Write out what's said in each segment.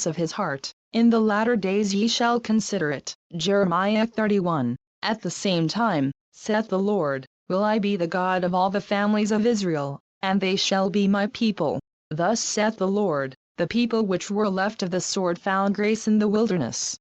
of his heart. In the latter days ye shall consider it. Jeremiah 31. At the same time, saith the Lord, will I be the God of all the families of Israel, and they shall be my people. Thus saith the Lord, the people which were left of the sword found grace in the wilderness.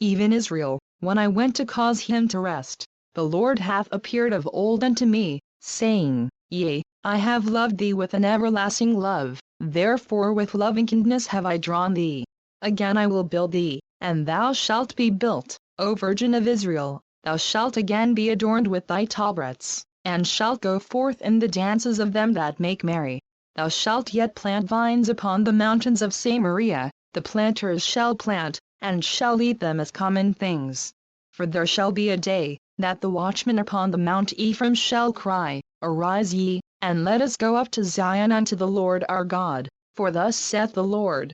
Even Israel, when I went to cause him to rest, the Lord hath appeared of old unto me, saying, Yea, I have loved thee with an everlasting love, therefore with lovingkindness have I drawn thee. Again I will build thee, and thou shalt be built, O Virgin of Israel, thou shalt again be adorned with thy tabrets, and shalt go forth in the dances of them that make merry. Thou shalt yet plant vines upon the mountains of Samaria, the planters shall plant, and shall eat them as common things. For there shall be a day, that the watchmen upon the Mount Ephraim shall cry, Arise ye, and let us go up to Zion unto the Lord our God, for thus saith the Lord.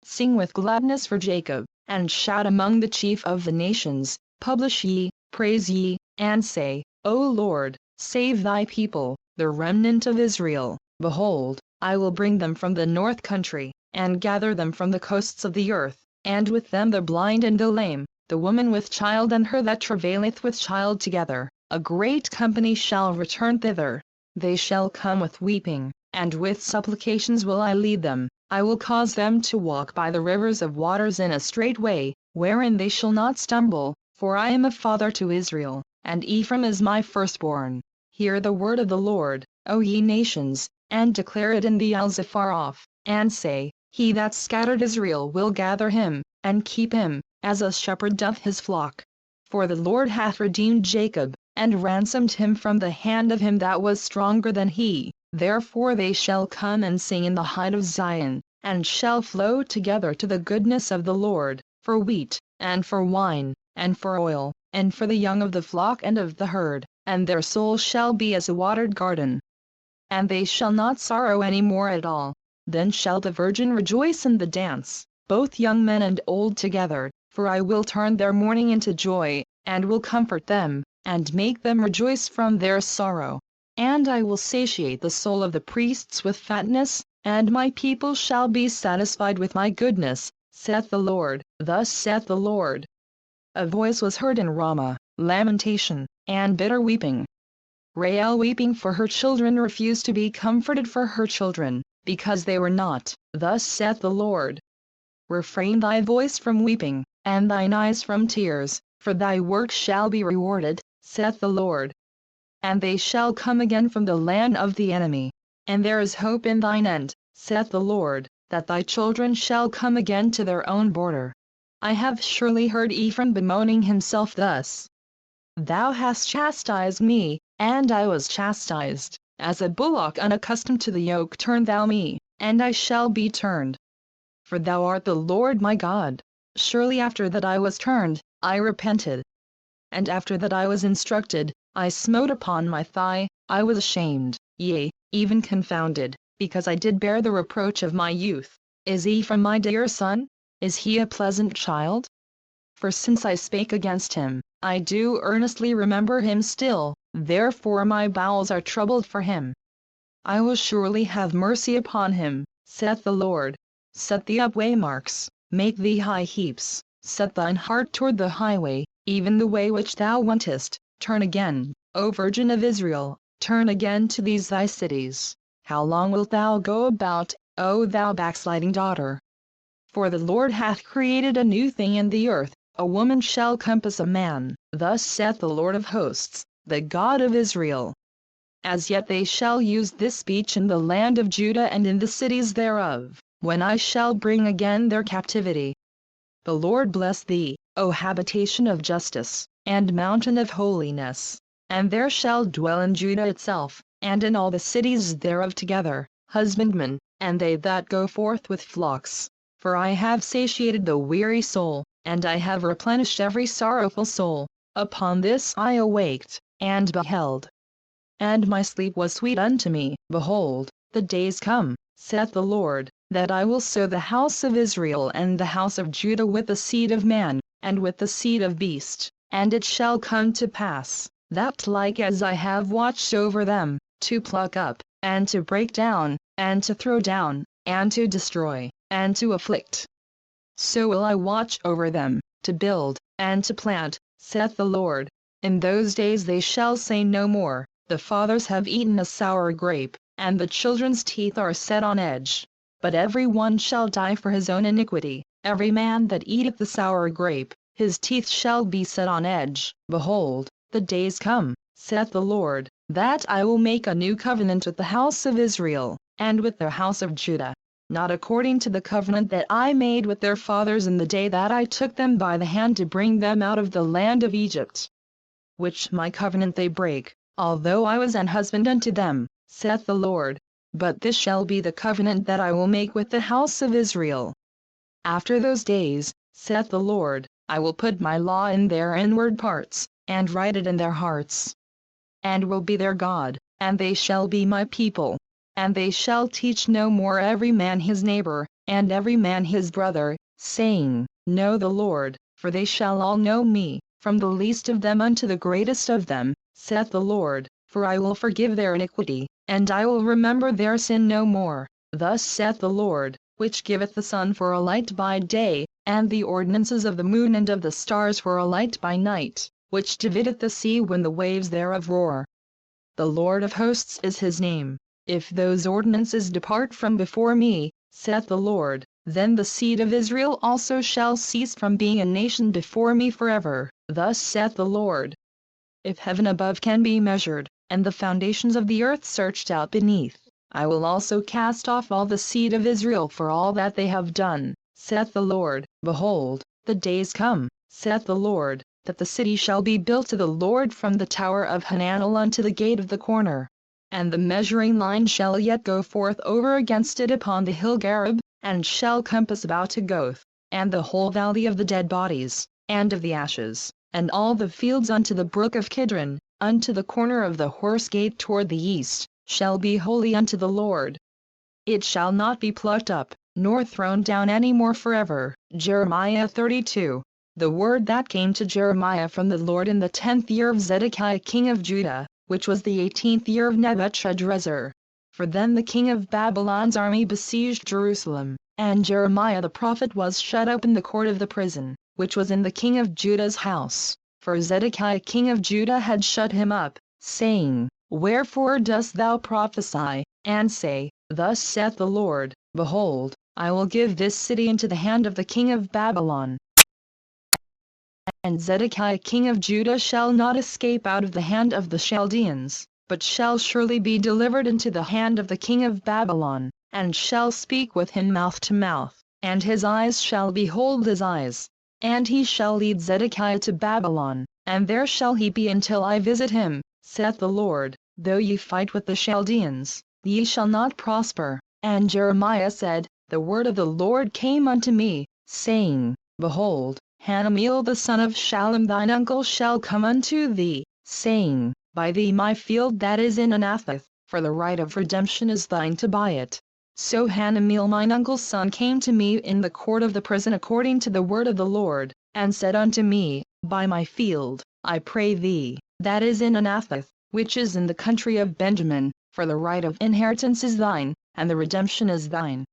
Sing with gladness for Jacob, and shout among the chief of the nations, publish ye, praise ye, and say, O Lord, save thy people, the remnant of Israel. Behold, I will bring them from the north country, and gather them from the coasts of the earth, and with them the blind and the lame, the woman with child and her that travaileth with child together. A great company shall return thither. They shall come with weeping, and with supplications will I lead them. I will cause them to walk by the rivers of waters in a straight way, wherein they shall not stumble, for I am a father to Israel, and Ephraim is my firstborn. Hear the word of the Lord, O ye nations, and declare it in the isles afar off, and say, He that scattered Israel will gather him, and keep him, as a shepherd doth his flock. For the Lord hath redeemed Jacob, and ransomed him from the hand of him that was stronger than he. Therefore they shall come and sing in the height of Zion, and shall flow together to the goodness of the Lord, for wheat, and for wine, and for oil, and for the young of the flock and of the herd, and their soul shall be as a watered garden. And they shall not sorrow any more at all. Then shall the virgin rejoice in the dance, both young men and old together, for I will turn their mourning into joy, and will comfort them, and make them rejoice from their sorrow. And I will satiate the soul of the priests with fatness, and my people shall be satisfied with my goodness, saith the Lord. Thus saith the Lord. A voice was heard in Ramah, lamentation, and bitter weeping. Rael weeping for her children refused to be comforted for her children, because they were not. Thus saith the Lord. Refrain thy voice from weeping, and thine eyes from tears, for thy work shall be rewarded, saith the Lord. And they shall come again from the land of the enemy. And there is hope in thine end, saith the Lord, that thy children shall come again to their own border. I have surely heard Ephraim bemoaning himself thus. Thou hast chastised me, and I was chastised. As a bullock unaccustomed to the yoke turn thou me, and I shall be turned. For thou art the Lord my God. Surely after that I was turned, I repented. And after that I was instructed, I smote upon my thigh, I was ashamed, yea, even confounded, because I did bear the reproach of my youth. Is Ephraim my dear son? Is he a pleasant child? For since I spake against him, I do earnestly remember him still, therefore my bowels are troubled for him. I will surely have mercy upon him, saith the Lord. Set thee up waymarks, make thee high heaps, set thine heart toward the highway, even the way which thou wentest. Turn again, O Virgin of Israel, turn again to these thy cities. How long wilt thou go about, O thou backsliding daughter? For the Lord hath created a new thing in the earth, a woman shall compass a man. Thus saith the Lord of hosts, the God of Israel. As yet they shall use this speech in the land of Judah and in the cities thereof, when I shall bring again their captivity. The Lord bless thee, O habitation of justice, and mountain of holiness. And there shall dwell in Judah itself, and in all the cities thereof together, husbandmen, and they that go forth with flocks. For I have satiated the weary soul, and I have replenished every sorrowful soul. Upon this I awaked, and beheld. And my sleep was sweet unto me. Behold, the days come, saith the Lord, that I will sow the house of Israel and the house of Judah with the seed of man, and with the seed of beast. And it shall come to pass, that like as I have watched over them, to pluck up, and to break down, and to throw down, and to destroy, and to afflict, so will I watch over them, to build, and to plant, saith the Lord. In those days they shall say no more, the fathers have eaten a sour grape, and the children's teeth are set on edge. But every one shall die for his own iniquity, every man that eateth the sour grape, his teeth shall be set on edge. Behold, the days come, saith the Lord, that I will make a new covenant with the house of Israel, and with the house of Judah, not according to the covenant that I made with their fathers in the day that I took them by the hand to bring them out of the land of Egypt. Which my covenant they break, although I was an husband unto them, saith the Lord. But this shall be the covenant that I will make with the house of Israel. After those days, saith the Lord, I will put my law in their inward parts, and write it in their hearts, and will be their God, and they shall be my people. And they shall teach no more every man his neighbor, and every man his brother, saying, Know the Lord, for they shall all know me, from the least of them unto the greatest of them, saith the Lord, for I will forgive their iniquity, and I will remember their sin no more. Thus saith the Lord, which giveth the sun for a light by day, and the ordinances of the moon and of the stars for a light by night, which divideth the sea when the waves thereof roar. The Lord of hosts is his name. If those ordinances depart from before me, saith the Lord, then the seed of Israel also shall cease from being a nation before me forever. Thus saith the Lord. If heaven above can be measured, and the foundations of the earth searched out beneath, I will also cast off all the seed of Israel for all that they have done, saith the Lord. Behold, the days come, saith the Lord, that the city shall be built to the Lord from the tower of Hananel unto the gate of the corner. And the measuring line shall yet go forth over against it upon the hill Gareb, and shall compass about to Goth, and the whole valley of the dead bodies, and of the ashes, and all the fields unto the brook of Kidron, unto the corner of the horse gate toward the east, shall be holy unto the Lord. It shall not be plucked up, nor thrown down any more forever. Jeremiah 32. The word that came to Jeremiah from the Lord in the 10th year of Zedekiah king of Judah, which was the 18th year of Nebuchadrezzar. For then the king of Babylon's army besieged Jerusalem, and Jeremiah the prophet was shut up in the court of the prison, which was in the king of Judah's house, for Zedekiah king of Judah had shut him up, saying, Wherefore dost thou prophesy, and say, Thus saith the Lord, Behold, I will give this city into the hand of the king of Babylon, and Zedekiah king of Judah shall not escape out of the hand of the Chaldeans, but shall surely be delivered into the hand of the king of Babylon, and shall speak with him mouth to mouth, and his eyes shall behold his eyes. And he shall lead Zedekiah to Babylon, and there shall he be until I visit him, saith the Lord. Though ye fight with the Chaldeans, ye shall not prosper. And Jeremiah said, The word of the Lord came unto me, saying, Behold, Hanameel the son of Shallum thine uncle shall come unto thee, saying, Buy thee my field that is in Anathoth, for the right of redemption is thine to buy it. So Hanameel mine uncle's son came to me in the court of the prison according to the word of the Lord, and said unto me, Buy my field, I pray thee, that is in Anathoth, which is in the country of Benjamin, for the right of inheritance is thine, and the redemption is thine.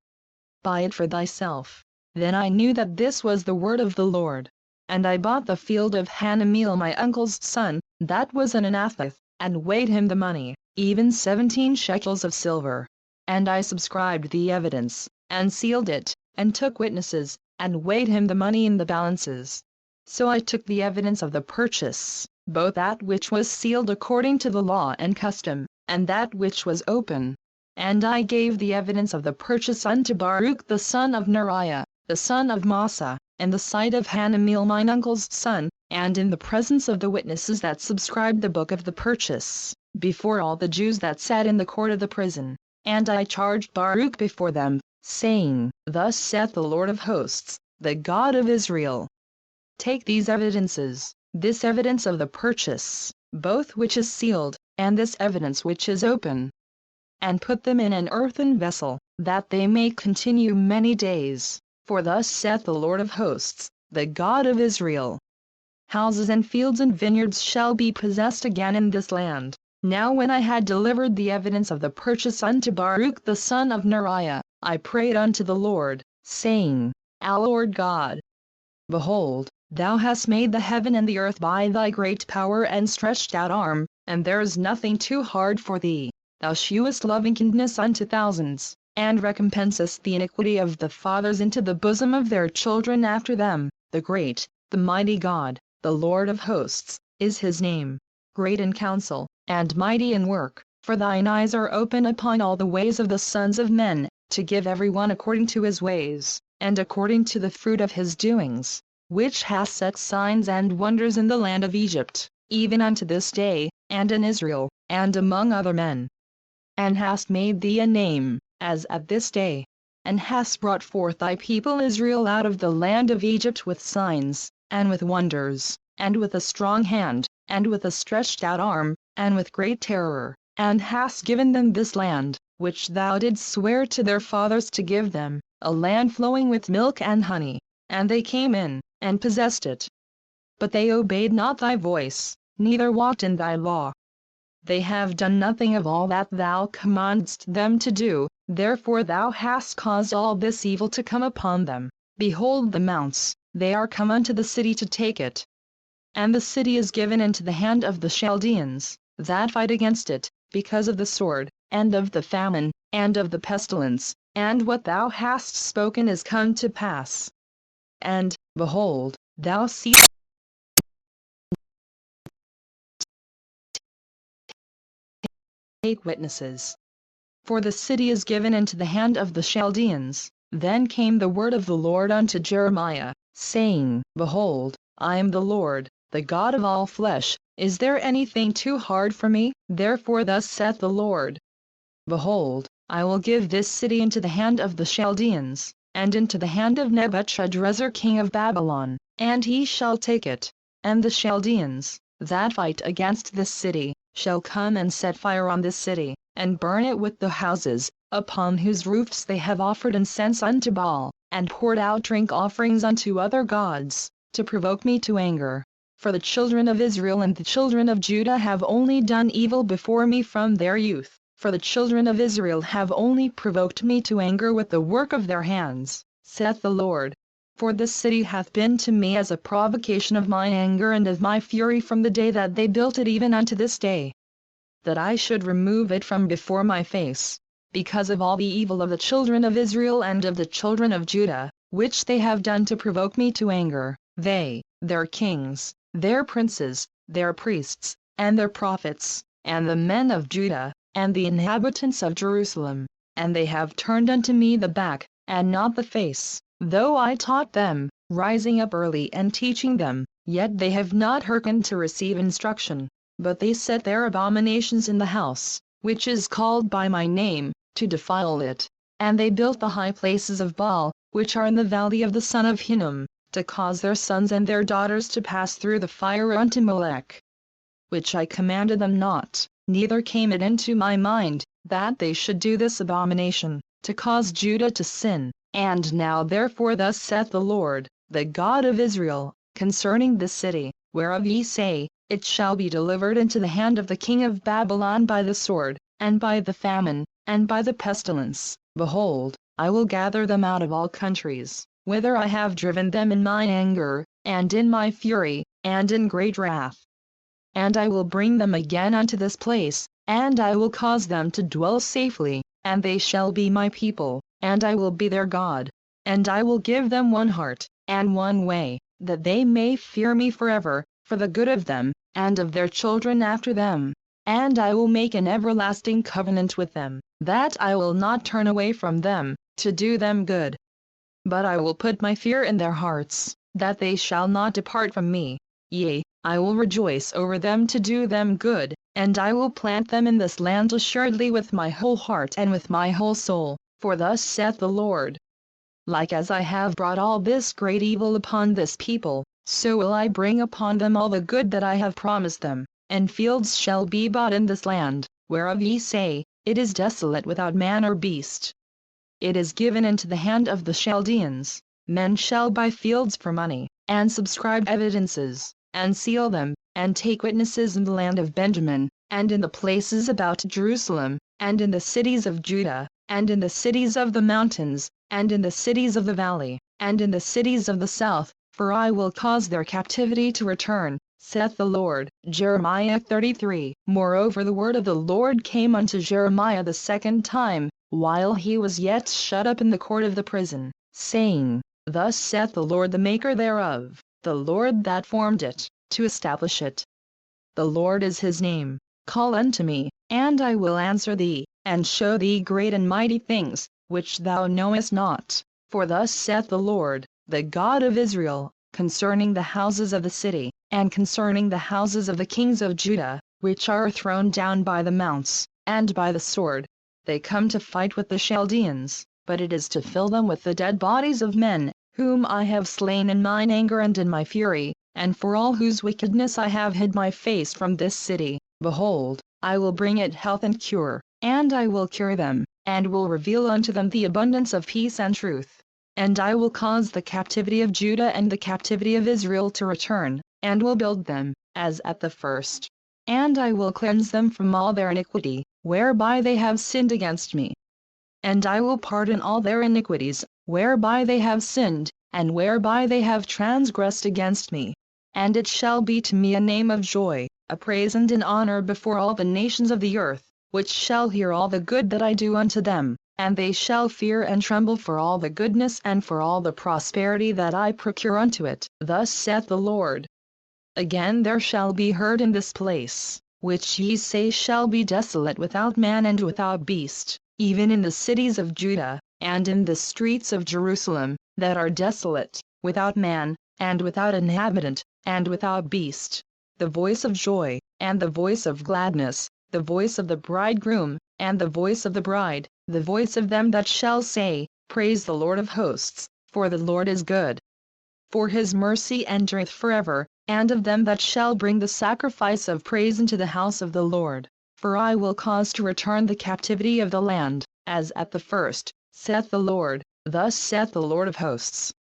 Buy it for thyself. Then I knew that this was the word of the Lord. And I bought the field of Hanameel my uncle's son, that was in Anathoth, and weighed him the money, even 17 shekels of silver. And I subscribed the evidence, and sealed it, and took witnesses, and weighed him the money in the balances. So I took the evidence of the purchase, both that which was sealed according to the law and custom, and that which was open. And I gave the evidence of the purchase unto Baruch the son of Neriah, the son of Massa, in the sight of Hanameel mine uncle's son, and in the presence of the witnesses that subscribed the book of the purchase, before all the Jews that sat in the court of the prison. And I charged Baruch before them, saying, Thus saith the Lord of hosts, the God of Israel. Take these evidences, this evidence of the purchase, both which is sealed, and this evidence which is open, and put them in an earthen vessel, that they may continue many days. For thus saith the Lord of hosts, the God of Israel. Houses and fields and vineyards shall be possessed again in this land. Now when I had delivered the evidence of the purchase unto Baruch the son of Neriah, I prayed unto the Lord, saying, our Lord God. Behold, thou hast made the heaven and the earth by thy great power and stretched out arm, and there is nothing too hard for thee. Thou shewest loving kindness unto thousands, and recompensest the iniquity of the fathers into the bosom of their children after them. The great, the mighty God, the Lord of hosts, is his name. Great in counsel, and mighty in work, for thine eyes are open upon all the ways of the sons of men, to give every one according to his ways, and according to the fruit of his doings, which hast set signs and wonders in the land of Egypt, even unto this day, and in Israel, and among other men. And hast made thee a name, as at this day, and hast brought forth thy people Israel out of the land of Egypt with signs, and with wonders, and with a strong hand, and with a stretched out arm, and with great terror, and hast given them this land, which thou didst swear to their fathers to give them, a land flowing with milk and honey, and they came in, and possessed it. But they obeyed not thy voice, neither walked in thy law. They have done nothing of all that thou commandest them to do, therefore thou hast caused all this evil to come upon them. Behold the mounts, they are come unto the city to take it. And the city is given into the hand of the Chaldeans, that fight against it, because of the sword, and of the famine, and of the pestilence, and what thou hast spoken is come to pass. And, behold, thou seest take witnesses. For the city is given into the hand of the Chaldeans. Then came the word of the Lord unto Jeremiah, saying, Behold, I am the Lord, the God of all flesh. Is there anything too hard for me? Therefore thus saith the Lord, Behold, I will give this city into the hand of the Chaldeans, and into the hand of Nebuchadrezzar king of Babylon, and he shall take it. And the Chaldeans, that fight against this city, shall come and set fire on this city, and burn it with the houses, upon whose roofs they have offered incense unto Baal, and poured out drink offerings unto other gods, to provoke me to anger. For the children of Israel and the children of Judah have only done evil before me from their youth. For the children of Israel have only provoked me to anger with the work of their hands, saith the Lord. For this city hath been to me as a provocation of mine anger and of my fury from the day that they built it even unto this day, that I should remove it from before my face, because of all the evil of the children of Israel and of the children of Judah, which they have done to provoke me to anger, they, their kings, their princes, their priests, and their prophets, and the men of Judah, and the inhabitants of Jerusalem. And they have turned unto me the back, and not the face. Though I taught them, rising up early and teaching them, yet they have not hearkened to receive instruction. But they set their abominations in the house, which is called by my name, to defile it. And they built the high places of Baal, which are in the valley of the son of Hinnom, to cause their sons and their daughters to pass through the fire unto Molech. Which I commanded them not, neither came it into my mind, that they should do this abomination, to cause Judah to sin. And now therefore thus saith the Lord, the God of Israel, concerning this city, whereof ye say, It shall be delivered into the hand of the king of Babylon by the sword, and by the famine, and by the pestilence. Behold, I will gather them out of all countries, whither I have driven them in mine anger, and in my fury, and in great wrath. And I will bring them again unto this place, and I will cause them to dwell safely, and they shall be my people, and I will be their God. And I will give them one heart, and one way, that they may fear me forever, for the good of them, and of their children after them. And I will make an everlasting covenant with them, that I will not turn away from them, to do them good. But I will put my fear in their hearts, that they shall not depart from me. Yea, I will rejoice over them to do them good, and I will plant them in this land assuredly with my whole heart and with my whole soul, for thus saith the Lord. Like as I have brought all this great evil upon this people, so will I bring upon them all the good that I have promised them, and fields shall be bought in this land, whereof ye say, It is desolate without man or beast. It is given into the hand of the Chaldeans. Men shall buy fields for money, and subscribe evidences, and seal them, and take witnesses in the land of Benjamin, and in the places about Jerusalem, and in the cities of Judah, and in the cities of the mountains, and in the cities of the valley, and in the cities of the south, for I will cause their captivity to return, saith the Lord. Jeremiah 33. Moreover the word of the Lord came unto Jeremiah the second time, while he was yet shut up in the court of the prison, saying, Thus saith the Lord the Maker thereof, the Lord that formed it, to establish it. The Lord is his name. Call unto me, and I will answer thee, and show thee great and mighty things, which thou knowest not. For thus saith the Lord, the God of Israel, concerning the houses of the city, and concerning the houses of the kings of Judah, which are thrown down by the mounts, and by the sword. They come to fight with the Chaldeans, but it is to fill them with the dead bodies of men, whom I have slain in mine anger and in my fury, and for all whose wickedness I have hid my face from this city. Behold, I will bring it health and cure, and I will cure them, and will reveal unto them the abundance of peace and truth. And I will cause the captivity of Judah and the captivity of Israel to return, and will build them, as at the first. And I will cleanse them from all their iniquity, whereby they have sinned against me. And I will pardon all their iniquities, whereby they have sinned, and whereby they have transgressed against me. And it shall be to me a name of joy, a praise and an honor before all the nations of the earth, which shall hear all the good that I do unto them, and they shall fear and tremble for all the goodness and for all the prosperity that I procure unto it. Thus saith the Lord. Again there shall be heard in this place, which ye say shall be desolate without man and without beast, even in the cities of Judah, and in the streets of Jerusalem, that are desolate, without man, and without inhabitant, and without beast, the voice of joy, and the voice of gladness, the voice of the bridegroom, and the voice of the bride, the voice of them that shall say, Praise the Lord of hosts, for the Lord is good. For his mercy endureth forever, and of them that shall bring the sacrifice of praise into the house of the Lord. For I will cause to return the captivity of the land, as at the first, saith the Lord. Thus saith the Lord of hosts.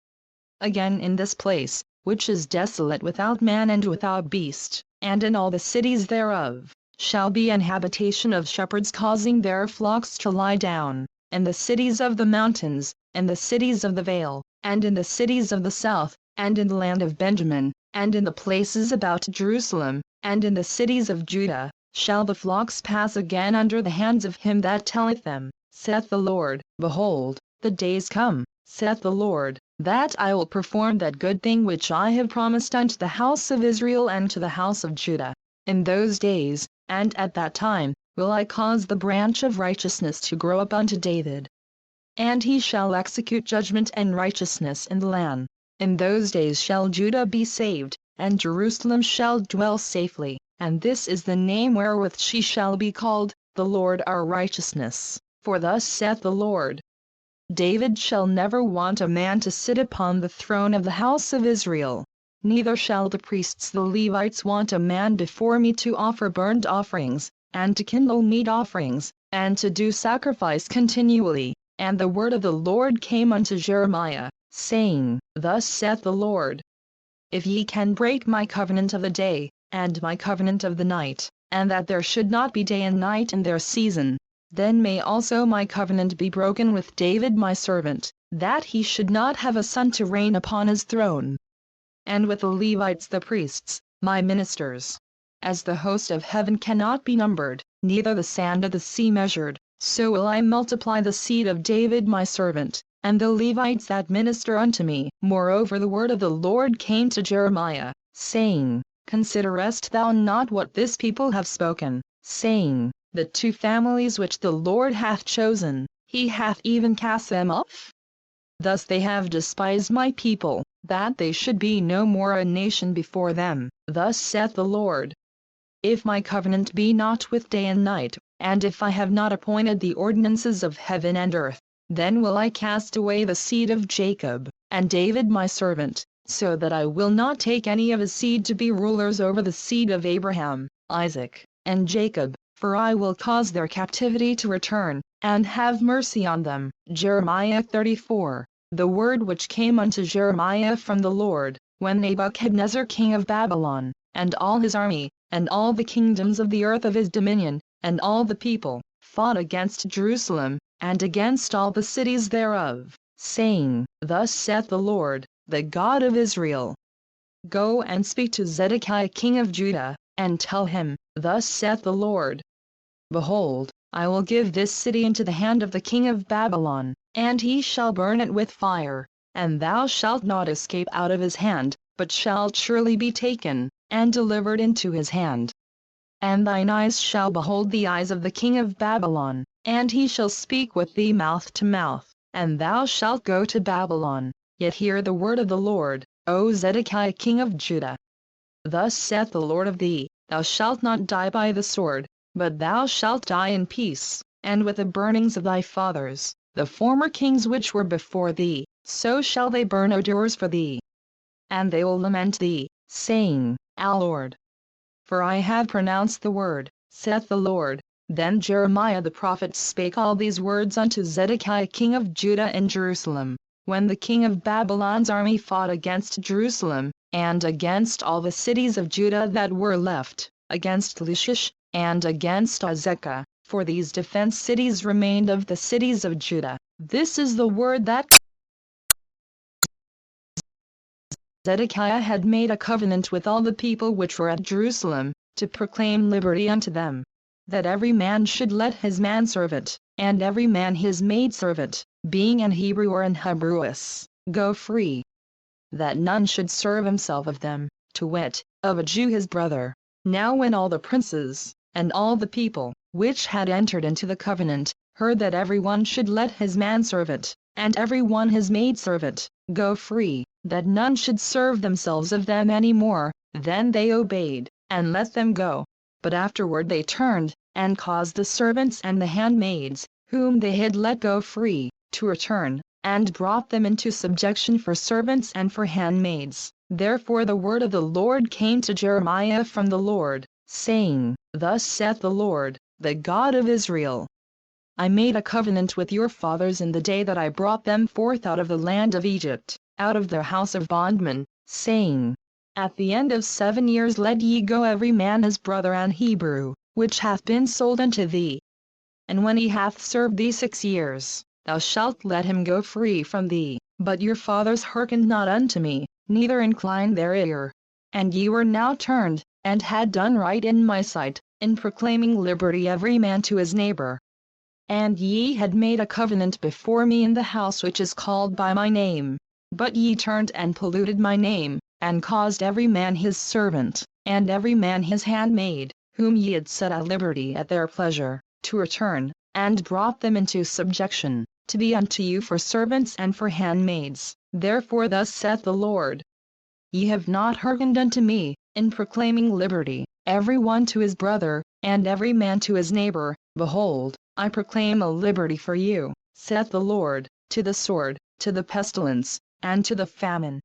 Again in this place, which is desolate without man and without beast, and in all the cities thereof, shall be an habitation of shepherds causing their flocks to lie down, in the cities of the mountains, in the cities of the vale, and in the cities of the south, and in the land of Benjamin, and in the places about Jerusalem, and in the cities of Judah, shall the flocks pass again under the hands of him that telleth them, saith the Lord. Behold, the days come, saith the Lord, that I will perform that good thing which I have promised unto the house of Israel and to the house of Judah. In those days, and at that time, will I cause the branch of righteousness to grow up unto David. And he shall execute judgment and righteousness in the land. In those days shall Judah be saved, and Jerusalem shall dwell safely, and this is the name wherewith she shall be called, the Lord our righteousness. For thus saith the Lord, David shall never want a man to sit upon the throne of the house of Israel. Neither shall the priests the Levites want a man before me to offer burnt offerings, and to kindle meat offerings, and to do sacrifice continually. And the word of the Lord came unto Jeremiah, saying, Thus saith the Lord, If ye can break my covenant of the day, and my covenant of the night, and that there should not be day and night in their season, then may also my covenant be broken with David my servant, that he should not have a son to reign upon his throne. And with the Levites the priests, my ministers. As the host of heaven cannot be numbered, neither the sand of the sea measured, so will I multiply the seed of David my servant, and the Levites that minister unto me. Moreover the word of the Lord came to Jeremiah, saying, Considerest thou not what this people have spoken, saying, The two families which the Lord hath chosen, he hath even cast them off? Thus they have despised my people, that they should be no more a nation before them. Thus saith the Lord, If my covenant be not with day and night, and if I have not appointed the ordinances of heaven and earth, then will I cast away the seed of Jacob, and David my servant, so that I will not take any of his seed to be rulers over the seed of Abraham, Isaac, and Jacob, for I will cause their captivity to return, and have mercy on them. Jeremiah 34. The word which came unto Jeremiah from the Lord, when Nebuchadnezzar king of Babylon, and all his army, and all the kingdoms of the earth of his dominion, and all the people, fought against Jerusalem, and against all the cities thereof, saying, Thus saith the Lord, the God of Israel. Go and speak to Zedekiah king of Judah, and tell him, Thus saith the Lord. Behold, I will give this city into the hand of the king of Babylon, and he shall burn it with fire, and thou shalt not escape out of his hand, but shalt surely be taken, and delivered into his hand. And thine eyes shall behold the eyes of the king of Babylon, and he shall speak with thee mouth to mouth, and thou shalt go to Babylon. Yet hear the word of the Lord, O Zedekiah king of Judah. Thus saith the Lord of thee, Thou shalt not die by the sword, but thou shalt die in peace, and with the burnings of thy fathers, the former kings which were before thee, so shall they burn odors for thee. And they will lament thee, saying, Our Lord. For I have pronounced the word, saith the Lord. Then Jeremiah the prophet spake all these words unto Zedekiah king of Judah in Jerusalem, when the king of Babylon's army fought against Jerusalem, and against all the cities of Judah that were left, against Lachish, and against Azekah, for these defense cities remained of the cities of Judah. This is the word that Zedekiah had made a covenant with all the people which were at Jerusalem, to proclaim liberty unto them, that every man should let his manservant, and every man his maidservant, being an Hebrew or an Hebrews, go free, that none should serve himself of them, to wit, of a Jew his brother. Now when all the princes, and all the people, which had entered into the covenant, heard that every one should let his manservant, and every one his maidservant, go free, that none should serve themselves of them any more, then they obeyed, and let them go. But afterward they turned, and caused the servants and the handmaids, whom they had let go free, to return, and brought them into subjection for servants and for handmaids. Therefore the word of the Lord came to Jeremiah from the Lord, saying, Thus saith the Lord, the God of Israel. I made a covenant with your fathers in the day that I brought them forth out of the land of Egypt, out of their house of bondmen, saying, At the end of 7 years let ye go every man his brother an Hebrew, which hath been sold unto thee. And when he hath served thee 6 years, thou shalt let him go free from thee. But your fathers hearkened not unto me, neither inclined their ear. And ye were now turned, and had done right in my sight, in proclaiming liberty every man to his neighbor. And ye had made a covenant before me in the house which is called by my name. But ye turned and polluted my name, and caused every man his servant, and every man his handmaid, whom ye had set at liberty at their pleasure, to return, and brought them into subjection, to be unto you for servants and for handmaids. Therefore thus saith the Lord, Ye have not hearkened unto me, in proclaiming liberty, every one to his brother, and every man to his neighbor. Behold, I proclaim a liberty for you, saith the Lord, to the sword, to the pestilence, and to the famine.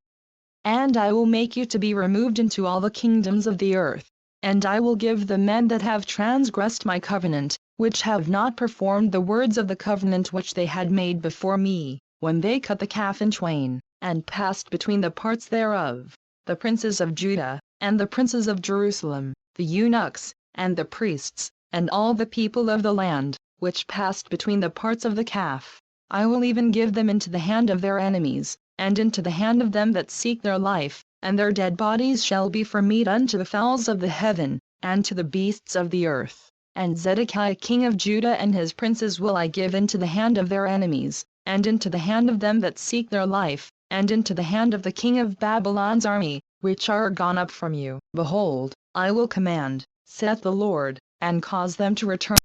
And I will make you to be removed into all the kingdoms of the earth, and I will give the men that have transgressed my covenant, which have not performed the words of the covenant which they had made before me, when they cut the calf in twain, and passed between the parts thereof, the princes of Judah, and the princes of Jerusalem, the eunuchs, and the priests, and all the people of the land, which passed between the parts of the calf. I will even give them into the hand of their enemies, and into the hand of them that seek their life, and their dead bodies shall be for meat unto the fowls of the heaven, and to the beasts of the earth. And Zedekiah king of Judah and his princes will I give into the hand of their enemies, and into the hand of them that seek their life, and into the hand of the king of Babylon's army, which are gone up from you. Behold, I will command, saith the Lord, and cause them to return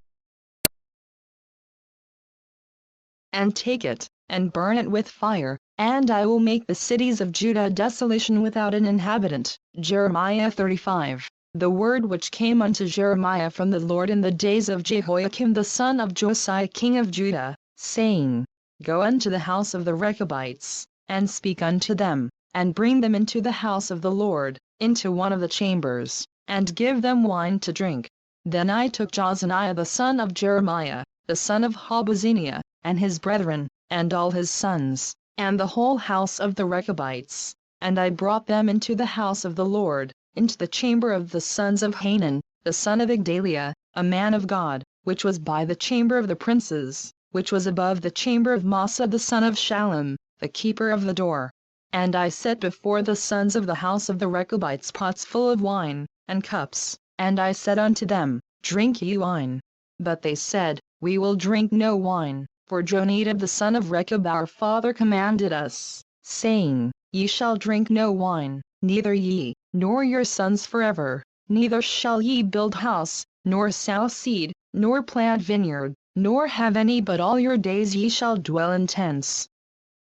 and take it, and burn it with fire, and I will make the cities of Judah a desolation without an inhabitant. Jeremiah 35. The word which came unto Jeremiah from the Lord in the days of Jehoiakim the son of Josiah king of Judah, saying, Go unto the house of the Rechabites, and speak unto them, and bring them into the house of the Lord, into one of the chambers, and give them wine to drink. Then I took Jozaniah the son of Jeremiah, the son of Habazziniah, and his brethren, and all his sons, and the whole house of the Rechabites, and I brought them into the house of the Lord, into the chamber of the sons of Hanan, the son of Igdaliah, a man of God, which was by the chamber of the princes, which was above the chamber of Massa the son of Shallum, the keeper of the door. And I set before the sons of the house of the Rechabites pots full of wine, and cups, and I said unto them, Drink ye wine. But they said, We will drink no wine, for Jonadab the son of Rechab our father commanded us, saying, Ye shall drink no wine, neither ye, nor your sons forever, neither shall ye build house, nor sow seed, nor plant vineyard, nor have any, but all your days ye shall dwell in tents,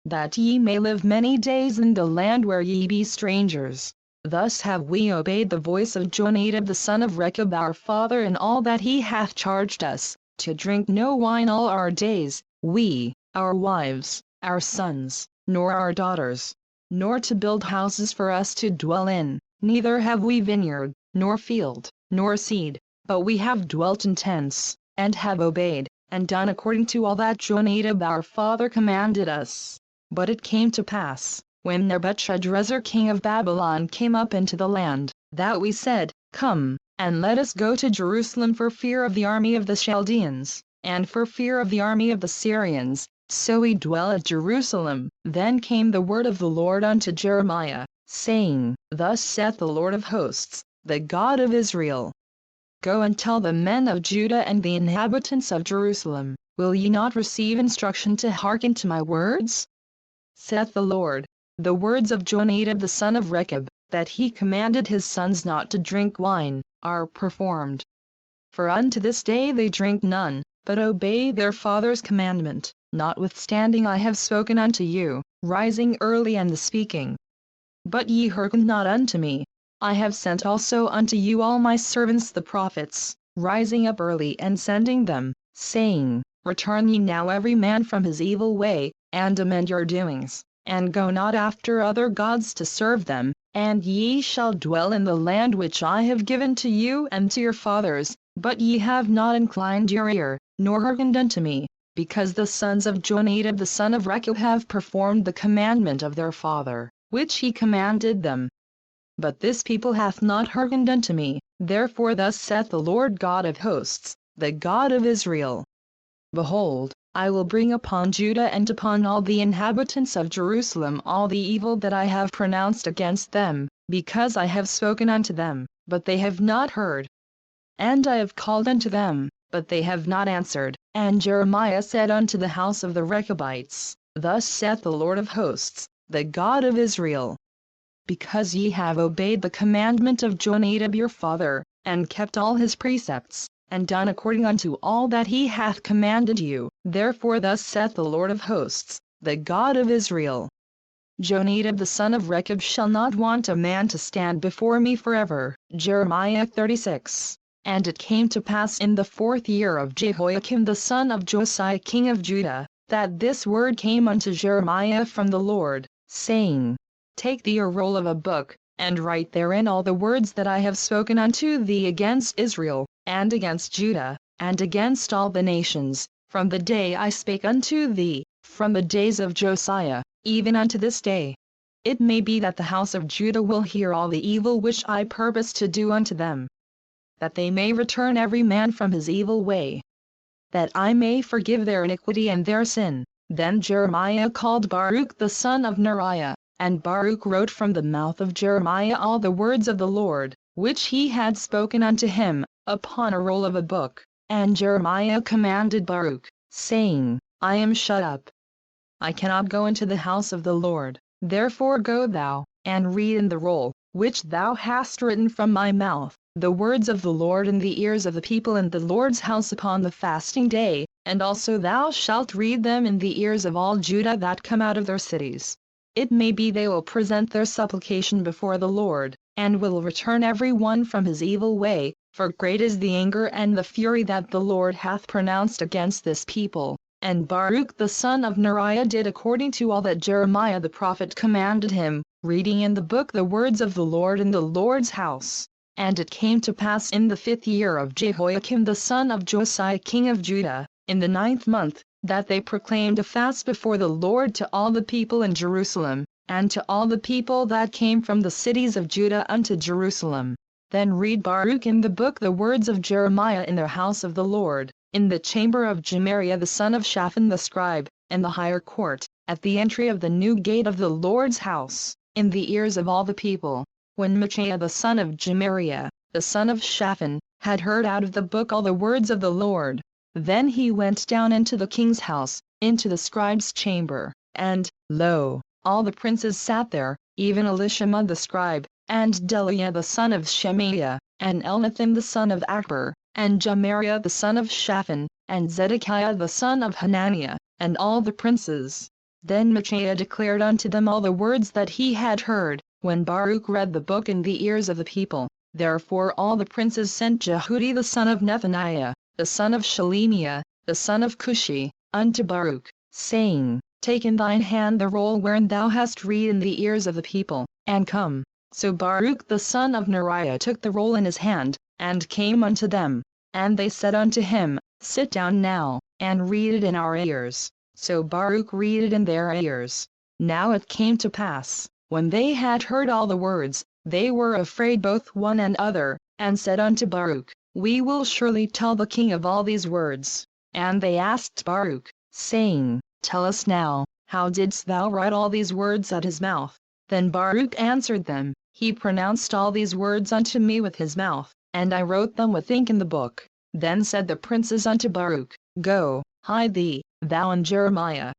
that ye may live many days in the land where ye be strangers. Thus have we obeyed the voice of Jonadab the son of Rechab our father in all that he hath charged us, to drink no wine all our days, we, our wives, our sons, nor our daughters, nor to build houses for us to dwell in, neither have we vineyard, nor field, nor seed, but we have dwelt in tents, and have obeyed, and done according to all that Jonadab our father commanded us. But it came to pass, when Nebuchadrezzar king of Babylon came up into the land, that we said, Come, and let us go to Jerusalem for fear of the army of the Chaldeans, and for fear of the army of the Syrians, so we dwell at Jerusalem. Then came the word of the Lord unto Jeremiah, saying, Thus saith the Lord of hosts, the God of Israel, Go and tell the men of Judah and the inhabitants of Jerusalem, Will ye not receive instruction to hearken to my words? Saith the Lord, the words of Jonadab the son of Rechab, that he commanded his sons not to drink wine, are performed. For unto this day they drink none, but obey their father's commandment, notwithstanding I have spoken unto you, rising early and speaking. But ye hearkened not unto me. I have sent also unto you all my servants the prophets, rising up early and sending them, saying, Return ye now every man from his evil way, and amend your doings, and go not after other gods to serve them, and ye shall dwell in the land which I have given to you and to your fathers. But ye have not inclined your ear, nor hearkened unto me, because the sons of Jonadab the son of Rechab have performed the commandment of their father, which he commanded them. But this people hath not hearkened unto me, therefore thus saith the Lord God of hosts, the God of Israel, Behold, I will bring upon Judah and upon all the inhabitants of Jerusalem all the evil that I have pronounced against them, because I have spoken unto them, but they have not heard. And I have called unto them, but they have not answered. And Jeremiah said unto the house of the Rechabites, Thus saith the Lord of hosts, the God of Israel, Because ye have obeyed the commandment of Jonadab your father, and kept all his precepts, and done according unto all that he hath commanded you, therefore thus saith the Lord of hosts, the God of Israel, Jonadab the son of Rechab shall not want a man to stand before me forever. Jeremiah 36. And it came to pass in the 4th year of Jehoiakim the son of Josiah king of Judah, that this word came unto Jeremiah from the Lord, saying, Take thee a roll of a book, and write therein all the words that I have spoken unto thee against Israel, and against Judah, and against all the nations, from the day I spake unto thee, from the days of Josiah, even unto this day. It may be that the house of Judah will hear all the evil which I purpose to do unto them, that they may return every man from his evil way, that I may forgive their iniquity and their sin. Then Jeremiah called Baruch the son of Neriah, and Baruch wrote from the mouth of Jeremiah all the words of the Lord, which he had spoken unto him, upon a roll of a book. And Jeremiah commanded Baruch, saying, I am shut up, I cannot go into the house of the Lord, therefore go thou, and read in the roll, which thou hast written from my mouth, the words of the Lord in the ears of the people in the Lord's house upon the fasting day, and also thou shalt read them in the ears of all Judah that come out of their cities. It may be they will present their supplication before the Lord, and will return every one from his evil way, for great is the anger and the fury that the Lord hath pronounced against this people. And Baruch the son of Neriah did according to all that Jeremiah the prophet commanded him, reading in the book the words of the Lord in the Lord's house. And it came to pass in the 5th year of Jehoiakim the son of Josiah king of Judah, in the 9th month, that they proclaimed a fast before the Lord to all the people in Jerusalem, and to all the people that came from the cities of Judah unto Jerusalem. Then read Baruch in the book the words of Jeremiah in the house of the Lord, in the chamber of Gemariah the son of Shaphan the scribe, in the higher court, at the entry of the new gate of the Lord's house, in the ears of all the people. When Micaiah the son of Gemariah, the son of Shaphan, had heard out of the book all the words of the Lord, then he went down into the king's house, into the scribe's chamber, and, lo, all the princes sat there, even Elishama the scribe, and Delaiah the son of Shemaiah, and Elnathan the son of Akbor, and Gemariah the son of Shaphan, and Zedekiah the son of Hananiah, and all the princes. Then Micaiah declared unto them all the words that he had heard, when Baruch read the book in the ears of the people. Therefore all the princes sent Jehudi the son of Nethaniah, the son of Shelemiah, the son of Cushi, unto Baruch, saying, Take in thine hand the roll wherein thou hast read in the ears of the people, and come. So Baruch the son of Neriah took the roll in his hand, and came unto them. And they said unto him, Sit down now, and read it in our ears. So Baruch read it in their ears. Now it came to pass, when they had heard all the words, they were afraid both one and other, and said unto Baruch, We will surely tell the king of all these words. And they asked Baruch, saying, Tell us now, how didst thou write all these words at his mouth? Then Baruch answered them, He pronounced all these words unto me with his mouth, and I wrote them with ink in the book. Then said the princes unto Baruch, Go, hide thee, thou and Jeremiah,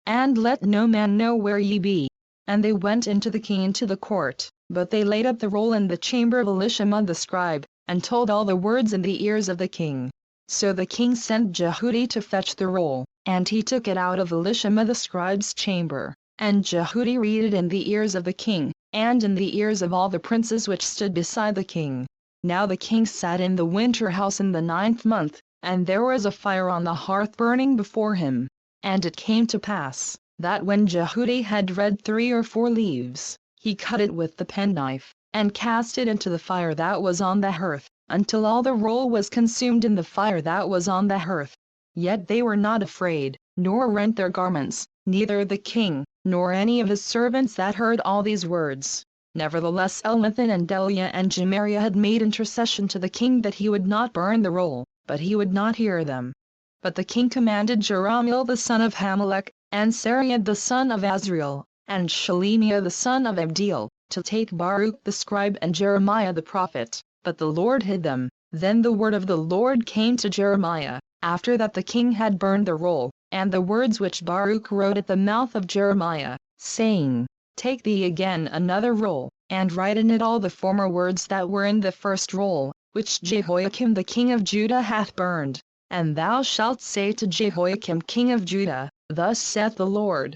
and let no man know where ye be. And they went into the king into the court, but they laid up the roll in the chamber of Elishama the scribe, and told all the words in the ears of the king. So the king sent Jehudi to fetch the roll, and he took it out of Elishama the scribe's chamber, and Jehudi read it in the ears of the king, and in the ears of all the princes which stood beside the king. Now the king sat in the winter house in the 9th month, and there was a fire on the hearth burning before him. And it came to pass, that when Jehudi had read 3 or 4 leaves, he cut it with the penknife, and cast it into the fire that was on the hearth, until all the roll was consumed in the fire that was on the hearth. Yet they were not afraid, nor rent their garments, neither the king, nor any of his servants that heard all these words. Nevertheless Elnathan and Delaiah and Gemariah had made intercession to the king that he would not burn the roll, but he would not hear them. But the king commanded Jerahmeel the son of Hamelech, and Sariah the son of Azriel, and Shelemiah the son of Abdiel, to take Baruch the scribe and Jeremiah the prophet, but the Lord hid them. Then the word of the Lord came to Jeremiah, after that the king had burned the roll, and the words which Baruch wrote at the mouth of Jeremiah, saying, Take thee again another roll, and write in it all the former words that were in the first roll, which Jehoiakim the king of Judah hath burned. And thou shalt say to Jehoiakim king of Judah, Thus saith the Lord,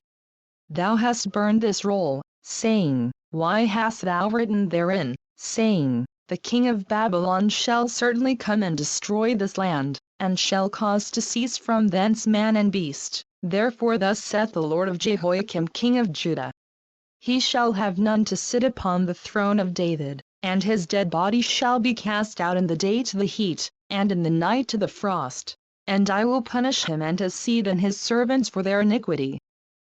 Thou hast burned this roll, saying, Why hast thou written therein, saying, The king of Babylon shall certainly come and destroy this land, and shall cause to cease from thence man and beast. Therefore thus saith the Lord of Jehoiakim king of Judah, He shall have none to sit upon the throne of David, and his dead body shall be cast out in the day to the heat, and in the night to the frost. And I will punish him and his seed and his servants for their iniquity.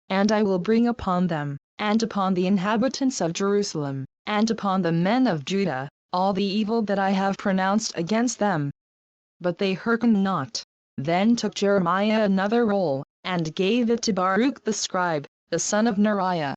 And I will bring upon them, and upon the inhabitants of Jerusalem, and upon the men of Judah, all the evil that I have pronounced against them. But they hearkened not. Then took Jeremiah another roll, and gave it to Baruch the scribe, the son of Neriah,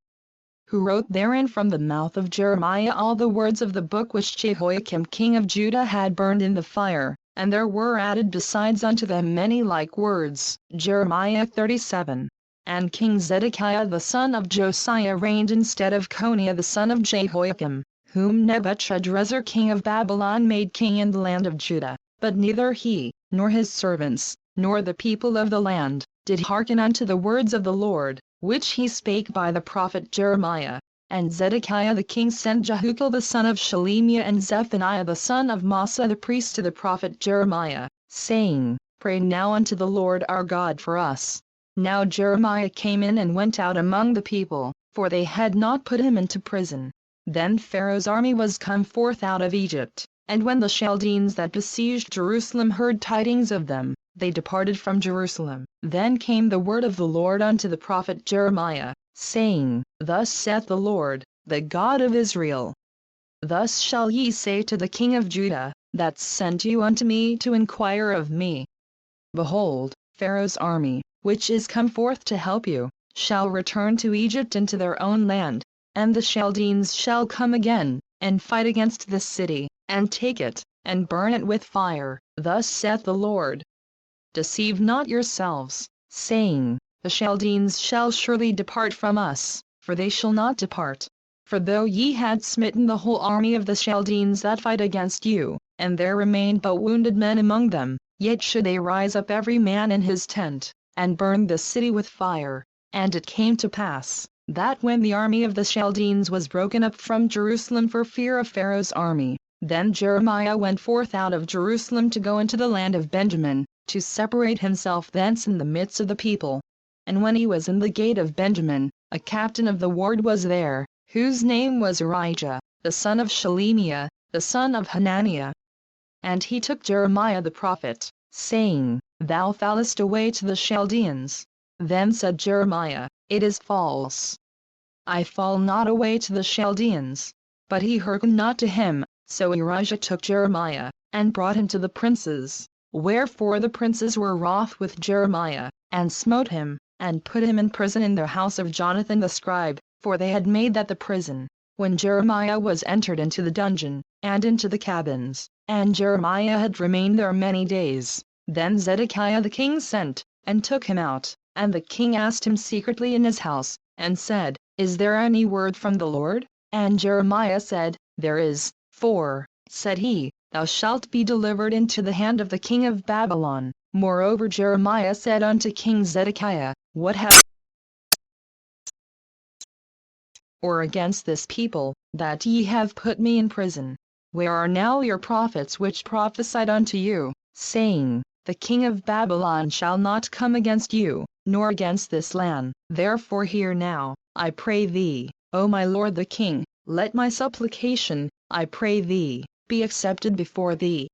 who wrote therein from the mouth of Jeremiah all the words of the book which Jehoiakim king of Judah had burned in the fire, and there were added besides unto them many like words. Jeremiah 37. And King Zedekiah the son of Josiah reigned instead of Coniah the son of Jehoiakim, whom Nebuchadrezzar king of Babylon made king in the land of Judah. But neither he, nor his servants, nor the people of the land, did hearken unto the words of the Lord, which he spake by the prophet Jeremiah. And Zedekiah the king sent Jehukal the son of Shelemiah and Zephaniah the son of Massa the priest to the prophet Jeremiah, saying, Pray now unto the Lord our God for us. Now Jeremiah came in and went out among the people, for they had not put him into prison. Then Pharaoh's army was come forth out of Egypt, and when the Chaldeans that besieged Jerusalem heard tidings of them, they departed from Jerusalem. Then came the word of the Lord unto the prophet Jeremiah, saying, Thus saith the Lord, the God of Israel, Thus shall ye say to the king of Judah, that sent you unto me to inquire of me, Behold, Pharaoh's army, which is come forth to help you, shall return to Egypt into their own land, and the Chaldeans shall come again, and fight against this city, and take it, and burn it with fire. Thus saith the Lord. Deceive not yourselves, saying, The Chaldeans shall surely depart from us, for they shall not depart. For though ye had smitten the whole army of the Chaldeans that fight against you, and there remained but wounded men among them, yet should they rise up every man in his tent, and burn the city with fire. And it came to pass, that when the army of the Chaldeans was broken up from Jerusalem for fear of Pharaoh's army, then Jeremiah went forth out of Jerusalem to go into the land of Benjamin, to separate himself thence in the midst of the people. And when he was in the gate of Benjamin, a captain of the ward was there, whose name was Urijah, the son of Shelemiah, the son of Hananiah. And he took Jeremiah the prophet, saying, Thou fallest away to the Chaldeans. Then said Jeremiah, It is false. I fall not away to the Chaldeans. But he hearkened not to him. So Urijah took Jeremiah, and brought him to the princes. Wherefore the princes were wroth with Jeremiah, and smote him, and put him in prison in the house of Jonathan the scribe, for they had made that the prison. When Jeremiah was entered into the dungeon, and into the cabins, and Jeremiah had remained there many days, then Zedekiah the king sent, and took him out, and the king asked him secretly in his house, and said, Is there any word from the Lord? And Jeremiah said, There is. For, said he, Thou shalt be delivered into the hand of the king of Babylon. Moreover Jeremiah said unto King Zedekiah, What have or against this people, that ye have put me in prison? Where are now your prophets which prophesied unto you, saying, The king of Babylon shall not come against you, nor against this land? Therefore hear now, I pray thee, O my lord the king, let my supplication, I pray thee, be accepted before thee,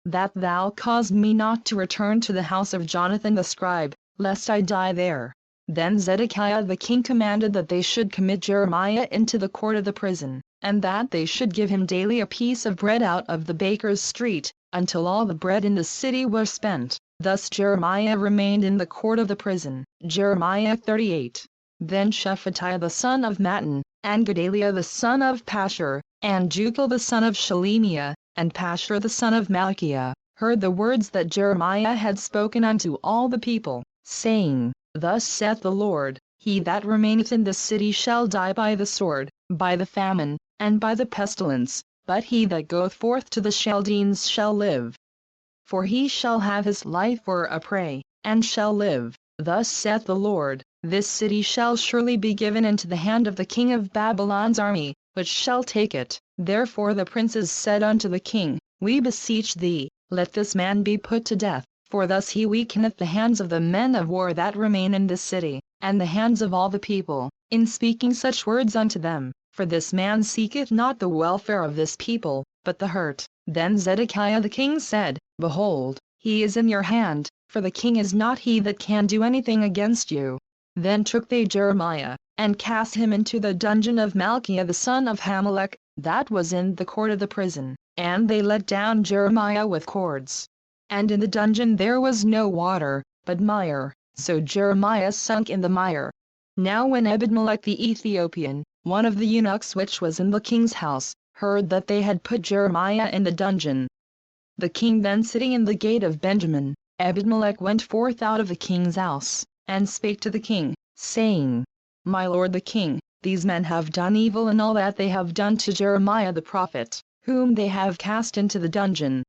that thou cause me not to return to the house of Jonathan the scribe, lest I die there. Then Zedekiah the king commanded that they should commit Jeremiah into the court of the prison, and that they should give him daily a piece of bread out of the baker's street, until all the bread in the city was spent. Thus Jeremiah remained in the court of the prison. Jeremiah 38. Then Shephatiah the son of Mattan, and Gedaliah the son of Pashur, and Jucal the son of Shelemiah, and Pashur the son of Malchiah, heard the words that Jeremiah had spoken unto all the people, saying, Thus saith the Lord, He that remaineth in this city shall die by the sword, by the famine, and by the pestilence, but he that goeth forth to the Chaldeans shall live. For he shall have his life for a prey, and shall live. Thus saith the Lord, This city shall surely be given into the hand of the king of Babylon's army, which shall take it. Therefore the princes said unto the king, We beseech thee, let this man be put to death, for thus he weakeneth the hands of the men of war that remain in this city, and the hands of all the people, in speaking such words unto them. For this man seeketh not the welfare of this people, but the hurt. Then Zedekiah the king said, Behold, he is in your hand, for the king is not he that can do anything against you. Then took they Jeremiah, and cast him into the dungeon of Malchiah the son of Hamelech, that was in the court of the prison, and they let down Jeremiah with cords. And in the dungeon there was no water, but mire, so Jeremiah sunk in the mire. Now when Ebedmelech the Ethiopian, one of the eunuchs which was in the king's house, heard that they had put Jeremiah in the dungeon, the king then sitting in the gate of Benjamin, Ebedmelech went forth out of the king's house, and spake to the king, saying, My lord the king, these men have done evil in all that they have done to Jeremiah the prophet, whom they have cast into the dungeon.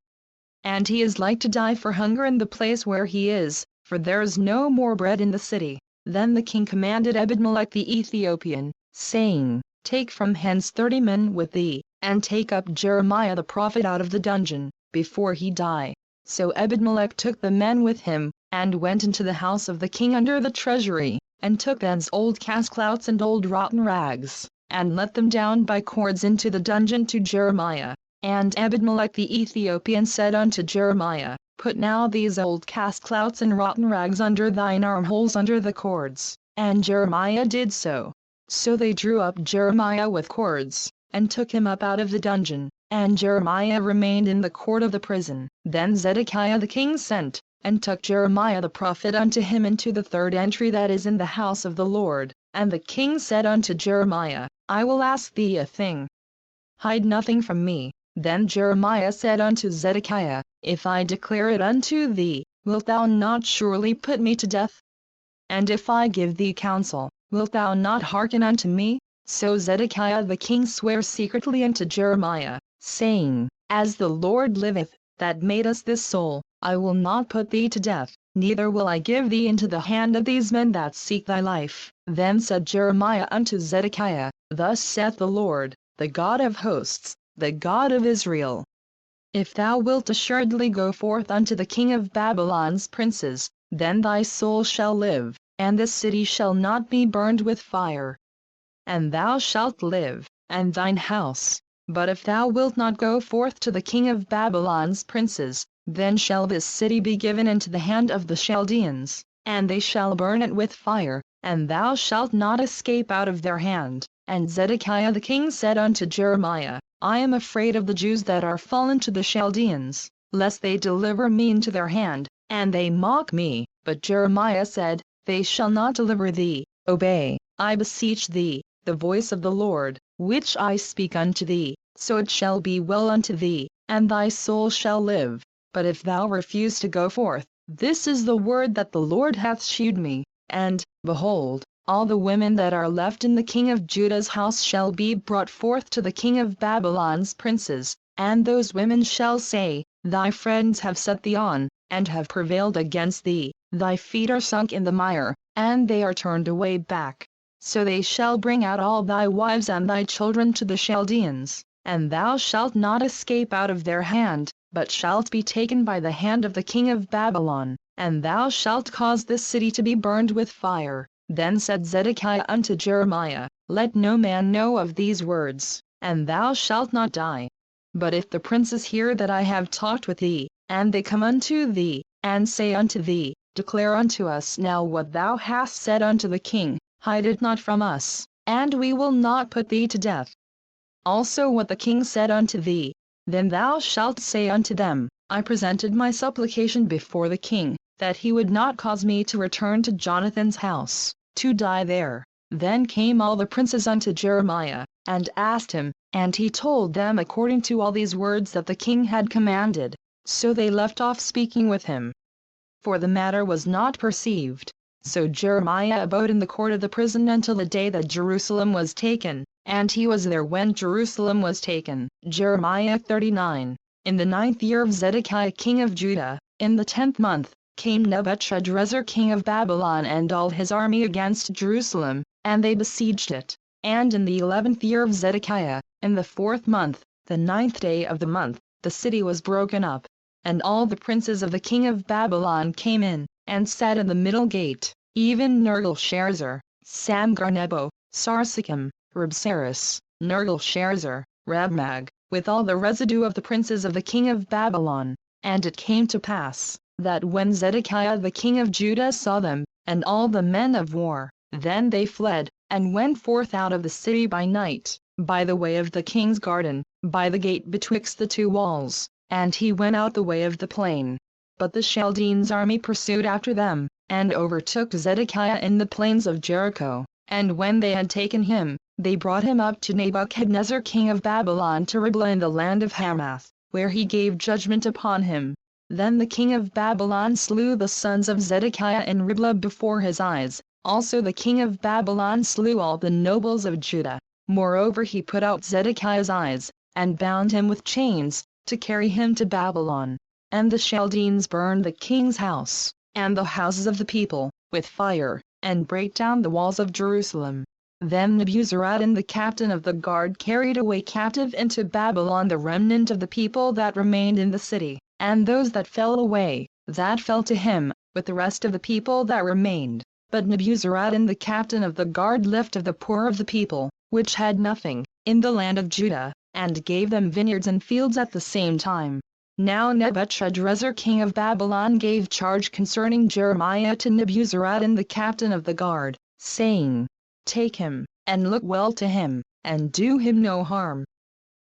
And he is like to die for hunger in the place where he is, for there is no more bread in the city. Then the king commanded Ebedmelech the Ethiopian, saying, Take from hence 30 men with thee, and take up Jeremiah the prophet out of the dungeon, before he die. So Ebedmelech took the men with him, and went into the house of the king under the treasury, and took thence old cast-clouts and old rotten rags, and let them down by cords into the dungeon to Jeremiah. And Ebedmelech the Ethiopian said unto Jeremiah, Put now these old cast-clouts and rotten rags under thine armholes under the cords. And Jeremiah did so. So they drew up Jeremiah with cords, and took him up out of the dungeon, and Jeremiah remained in the court of the prison. Then Zedekiah the king sent, and took Jeremiah the prophet unto him into the third entry that is in the house of the Lord. And the king said unto Jeremiah, I will ask thee a thing. Hide nothing from me. Then Jeremiah said unto Zedekiah, If I declare it unto thee, wilt thou not surely put me to death? And if I give thee counsel, wilt thou not hearken unto me? So Zedekiah the king sware secretly unto Jeremiah, saying, As the Lord liveth, that made us this soul, I will not put thee to death, neither will I give thee into the hand of these men that seek thy life. Then said Jeremiah unto Zedekiah, Thus saith the Lord, the God of hosts, the God of Israel, If thou wilt assuredly go forth unto the king of Babylon's princes, then thy soul shall live, and this city shall not be burned with fire. And thou shalt live, and thine house. But if thou wilt not go forth to the king of Babylon's princes, then shall this city be given into the hand of the Chaldeans, and they shall burn it with fire, and thou shalt not escape out of their hand. And Zedekiah the king said unto Jeremiah, I am afraid of the Jews that are fallen to the Chaldeans, lest they deliver me into their hand, and they mock me. But Jeremiah said, They shall not deliver thee. Obey, I beseech thee, the voice of the Lord, which I speak unto thee, so it shall be well unto thee, and thy soul shall live. But if thou refuse to go forth, this is the word that the Lord hath shewed me, and, behold, all the women that are left in the king of Judah's house shall be brought forth to the king of Babylon's princes, and those women shall say, Thy friends have set thee on, and have prevailed against thee, thy feet are sunk in the mire, and they are turned away back. So they shall bring out all thy wives and thy children to the Chaldeans, and thou shalt not escape out of their hand, but shalt be taken by the hand of the king of Babylon, and thou shalt cause this city to be burned with fire. Then said Zedekiah unto Jeremiah, Let no man know of these words, and thou shalt not die. But if the princes hear that I have talked with thee, and they come unto thee, and say unto thee, Declare unto us now what thou hast said unto the king, hide it not from us, and we will not put thee to death. Also what the king said unto thee, then thou shalt say unto them, I presented my supplication before the king, that he would not cause me to return to Jonathan's house, to die there. Then came all the princes unto Jeremiah, and asked him, and he told them according to all these words that the king had commanded. So they left off speaking with him, for the matter was not perceived. So Jeremiah abode in the court of the prison until the day that Jerusalem was taken, and he was there when Jerusalem was taken. Jeremiah 39. In the 9th year of Zedekiah king of Judah, in the 10th month, came Nebuchadrezzar king of Babylon and all his army against Jerusalem, and they besieged it. And in the 11th year of Zedekiah, in the 4th month, the 9th day of the month, the city was broken up, and all the princes of the king of Babylon came in, and sat in the middle gate, even Nergal-Sharezer, Samgar-Nebo, Sarsekim, Rabsaris, Nergal-Sharezer, Rabmag, with all the residue of the princes of the king of Babylon. And it came to pass, that when Zedekiah the king of Judah saw them, and all the men of war, then they fled, and went forth out of the city by night, by the way of the king's garden, by the gate betwixt the two walls, and he went out the way of the plain. But the Chaldeans' army pursued after them, and overtook Zedekiah in the plains of Jericho, and when they had taken him, they brought him up to Nebuchadnezzar king of Babylon to Riblah in the land of Hamath, where he gave judgment upon him. Then the king of Babylon slew the sons of Zedekiah in Riblah before his eyes. Also the king of Babylon slew all the nobles of Judah. Moreover he put out Zedekiah's eyes, and bound him with chains, to carry him to Babylon. And the Chaldeans burned the king's house, and the houses of the people, with fire, and brake down the walls of Jerusalem. Then Nebuzaradan the captain of the guard carried away captive into Babylon the remnant of the people that remained in the city, and those that fell away, that fell to him, with the rest of the people that remained. But Nebuzaradan the captain of the guard lifted the poor of the people, which had nothing, in the land of Judah, and gave them vineyards and fields at the same time. Now Nebuchadrezzar king of Babylon gave charge concerning Jeremiah to Nebuzaradan the captain of the guard, saying, Take him, and look well to him, and do him no harm,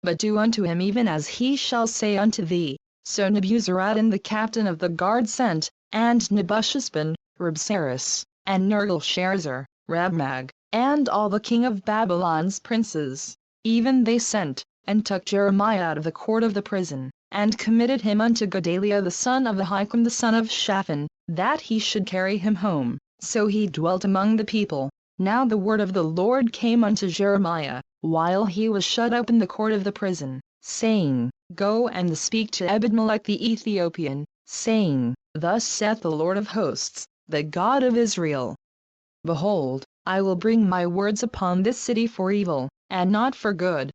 but do unto him even as he shall say unto thee. So Nebuzaradan the captain of the guard sent, and Nebuchadnezzar, Rabsaris, and Nergal-Sharezer, Rabmag, and all the king of Babylon's princes. Even they sent, and took Jeremiah out of the court of the prison, and committed him unto Gedaliah the son of Ahikam the son of Shaphan, that he should carry him home. So he dwelt among the people. Now the word of the Lord came unto Jeremiah, while he was shut up in the court of the prison, saying, Go and speak to Ebed-melech the Ethiopian, saying, Thus saith the Lord of hosts, the God of Israel. Behold, I will bring my words upon this city for evil, and not for good.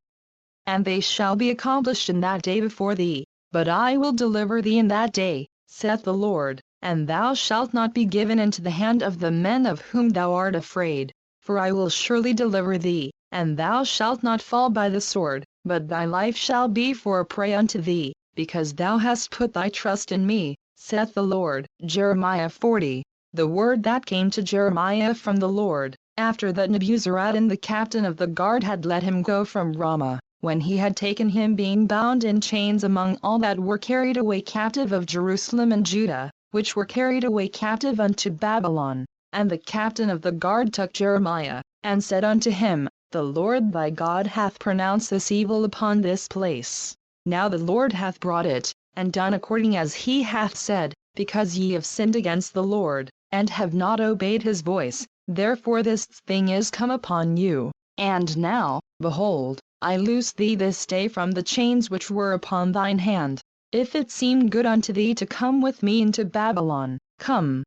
And they shall be accomplished in that day before thee, but I will deliver thee in that day, saith the Lord, and thou shalt not be given into the hand of the men of whom thou art afraid. For I will surely deliver thee, and thou shalt not fall by the sword, but thy life shall be for a prey unto thee, because thou hast put thy trust in me, saith the Lord. Jeremiah 40. The word that came to Jeremiah from the Lord, after that Nebuzaradan the captain of the guard had let him go from Ramah, when he had taken him being bound in chains among all that were carried away captive of Jerusalem and Judah, which were carried away captive unto Babylon. And the captain of the guard took Jeremiah, and said unto him, The Lord thy God hath pronounced this evil upon this place. Now the Lord hath brought it, and done according as he hath said, because ye have sinned against the Lord, and have not obeyed his voice, therefore this thing is come upon you. And now, behold, I loose thee this day from the chains which were upon thine hand. If it seem good unto thee to come with me into Babylon, come.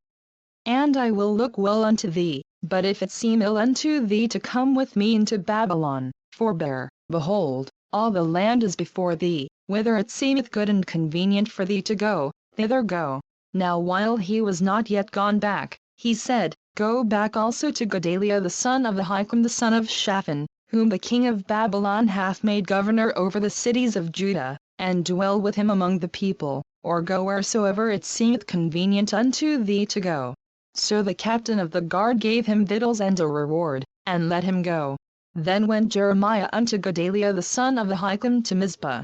And I will look well unto thee, but if it seem ill unto thee to come with me into Babylon, forbear. Behold, all the land is before thee, whither it seemeth good and convenient for thee to go, thither go. Now while he was not yet gone back, he said, Go back also to Gedaliah the son of Ahikam the son of Shaphan, whom the king of Babylon hath made governor over the cities of Judah, and dwell with him among the people, or go wheresoever it seemeth convenient unto thee to go. So the captain of the guard gave him victuals and a reward, and let him go. Then went Jeremiah unto Gedaliah the son of Ahikam to Mizpah,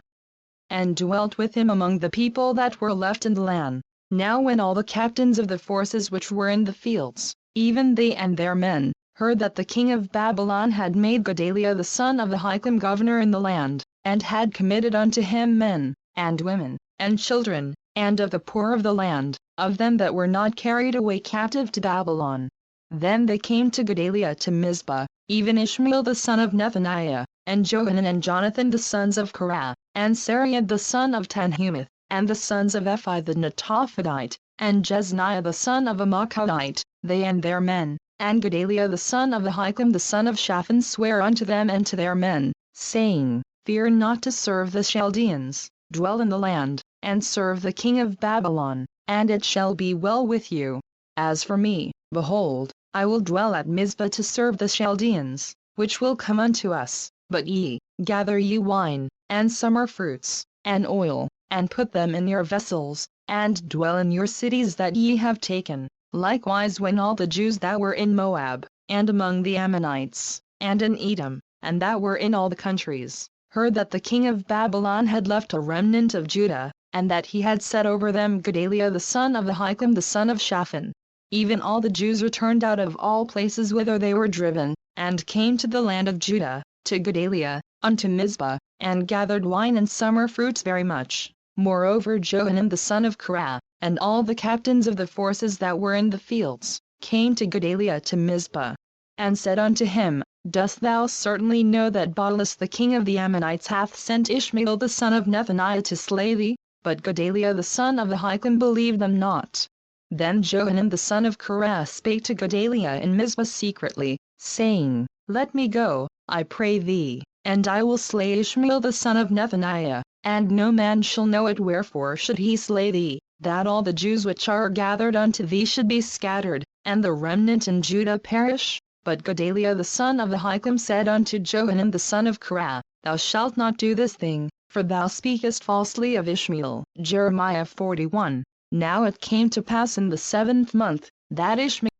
and dwelt with him among the people that were left in the land. Now when all the captains of the forces which were in the fields, even they and their men, heard that the king of Babylon had made Gedaliah the son of Ahikam governor in the land, and had committed unto him men, and women, and children, and of the poor of the land, of them that were not carried away captive to Babylon. Then they came to Gedaliah to Mizpah, even Ishmael the son of Nethaniah, and Johanan and Jonathan the sons of Korah, and Sariah the son of Tanhumeth, and the sons of Ephi the Netophathite, and Jezaniah the son of a Maachite, they and their men. And Gedaliah the son of Ahikam the son of Shaphan sware unto them and to their men, saying, Fear not to serve the Chaldeans, dwell in the land, and serve the king of Babylon, and it shall be well with you. As for me, behold, I will dwell at Mizpah to serve the Chaldeans, which will come unto us. But ye, gather ye wine, and summer fruits, and oil, and put them in your vessels, and dwell in your cities that ye have taken. Likewise when all the Jews that were in Moab, and among the Ammonites, and in Edom, and that were in all the countries, heard that the king of Babylon had left a remnant of Judah, and that he had set over them Gedaliah the son of Ahikam the son of Shaphan, even all the Jews returned out of all places whither they were driven, and came to the land of Judah, to Gedaliah, unto Mizpah, and gathered wine and summer fruits very much. Moreover Johanan the son of Korah, and all the captains of the forces that were in the fields, came to Gedaliah to Mizpah, and said unto him, Dost thou certainly know that Baalus the king of the Ammonites hath sent Ishmael the son of Nethaniah to slay thee? But Gedaliah the son of Ahikam believed them not. Then Johanan the son of Korah spake to Gedaliah in Mizpah secretly, saying, Let me go, I pray thee, and I will slay Ishmael the son of Nethaniah, and no man shall know it. Wherefore should he slay thee, that all the Jews which are gathered unto thee should be scattered, and the remnant in Judah perish? But Gedaliah the son of Ahikam said unto Johanan the son of Korah, Thou shalt not do this thing, for thou speakest falsely of Ishmael. Jeremiah 41. Now it came to pass in the 7th month, that Ishmael